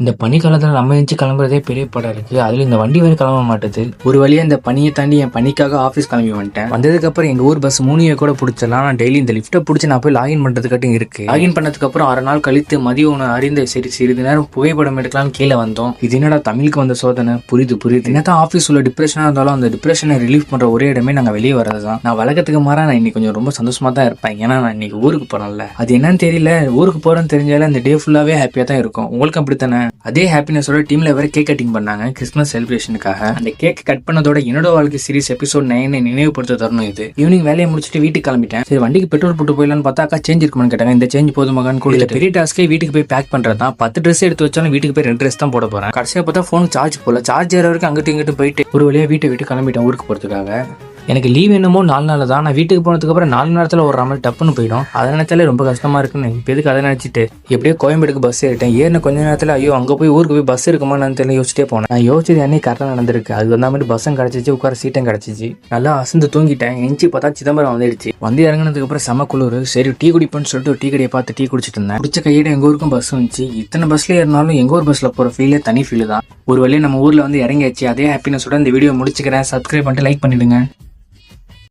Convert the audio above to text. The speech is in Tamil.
இந்த பனிக்காலத்துல நம்ம எந்திச்சு கிளம்புறதே பெரிய படம் இருக்கு. அதுல இந்த வண்டி வேறு கிளம்ப மாட்டுது. ஒரு வழியா இந்த பனியை தாண்டி என் பனிக்காக ஆஃபீஸ் கிளம்பி வந்துட்டேன். வந்ததுக்கு அப்புறம் எங்க ஊர் பஸ் 3 கூட பிடிச்சலாம். நான் டெய்லி இந்த லிஃப்ட்டை பிடிச்சி நான் போய் லாகின் பண்றதுக்காட்டும் இருக்கு. லாகின் பண்ணதுக்கு அப்புறம் 1/2 நாள் கழித்து மதிய உணவு அறிந்த சரி சிறிது நேரம் புகைப்படம் எடுக்கலாம்னு கீழே வந்தோம். இது என்னடா தமிழுக்கு வந்த சோதனை. புரியுது. என்னதான் ஆஃபீஸ் உள்ள டிப்ரெஷனா இருந்தாலும் அந்த டிப்ரெஷனை ரிலீஃப் பண்ற ஒரே இடமே நாங்க வெளியே வரதுதான். நான் வழக்கத்துக்கு மாறா நான் இன்னைக்கு கொஞ்சம் ரொம்ப சந்தோஷமா தான் இருப்பேன். ஏன்னா நான் இன்னைக்கு ஊருக்கு போறேன்ல. அது என்னன்னு தெரியல. ஊருக்கு போறேன்னு தெரிஞ்சால அந்த டே ஃபுல்லாவே ஹாப்பியா தான் இருக்கும். உங்களுக்கு அப்படித்தானே? அதே ஹாப்பினஸோட டீம்ல வேற கேக் கட்டிங் பண்ணாங்க கிறிஸ்மஸ் செலிப்ரேஷனுக்காக. அந்த கேக் கட் பண்ணதோட என்னோட வாழ்க்கை சீரிஸ் எபிசோட் 9 நினைவுபடுத்த தரணும் இது. ஈவினிங் வேலையை முடிச்சுட்டு வீட்டுக்கு கிளம்பிட்டேன். சரி வண்டிக்கு பெட்ரோல் போட்டு போயிடலான்னு பார்த்தா அக்கா சேஞ்ச் இருக்குமான்னு கேட்டாங்க. இந்த சேஞ்ச் போதுமாகான்னு கூட பெரிய டாஸ்கே வீட்டுக்கு போய் பேக் பண்றது தான். 10 ட்ரெஸ் எடுத்து வச்சாலும் வீட்டுக்கு போய் 2 ட்ரெஸ் தான் போட போறேன். கடைசியா பார்த்தா போன் சார்ஜ் போல. சார்ஜ் ஏற வரைக்கும் அங்கிட்டு இங்கிட்டு போயிட்டு ஒரு வழியா வீட்டை விட்டு கிளம்பிட்டேன் ஊருக்கு போறதுக்காக. எனக்கு லீவ் என்னமோ 4 நாள் தான். நான் வீட்டுக்கு போனதுக்கு அப்புறம் 4 நேரத்தில் ஒரு மாதிரி டப்புன்னு போயிடும். அதை நினைச்சாலே ரொம்ப கஷ்டமா இருக்குன்னு இப்போ எதுக்கு அதை நினைச்சிட்டு எப்படியோ கோயம்பேடுக்கு பஸ் ஏறிட்டேன். ஏறின கொஞ்ச நேரத்தில் ஐயோ அங்கே போய் ஊருக்கு போய் பஸ் இருக்குமான்னு தெரியல யோசிச்சிட்டே போனேன். நான் யோசிச்சது என்னைக்கு கரெக்டாக நடந்திருக்கு. அது வந்த மாதிரி பஸ்ஸும் கிடச்சிச்சு, உட்கார சீட்டும் கிடச்சிச்சு. நல்லா அசந்து தூங்கிட்டேன். எஞ்சி பார்த்தா சிதம்பரம் வந்துடுச்சு. வந்து இறங்கினதுக்கு அப்புறம் செம குளிர். சரி டீ குடிப்பேன்னு சொல்லிட்டு ஒரு டீ கடையை பார்த்து டீ குடிச்சிட்டு இருந்தேன். குடிச்ச கையிட எங்கள் ஊருக்கும் பஸ் வந்துச்சு. இத்தனை பஸ்ல ஏறினாலும் எங்கள் ஊர் பஸ்ஸில் போகிற ஃபீலே தனி ஃபீல் தான். ஒரு வழியாக நம்ம ஊரில் வந்து இறங்கியாச்சு. அதே ஹாப்பினஸோட இந்த வீடியோ முடிச்சுக்கிறேன். சப்ஸ்கிரைப் பண்ணிட்டு லைக் பண்ணிடுங்க.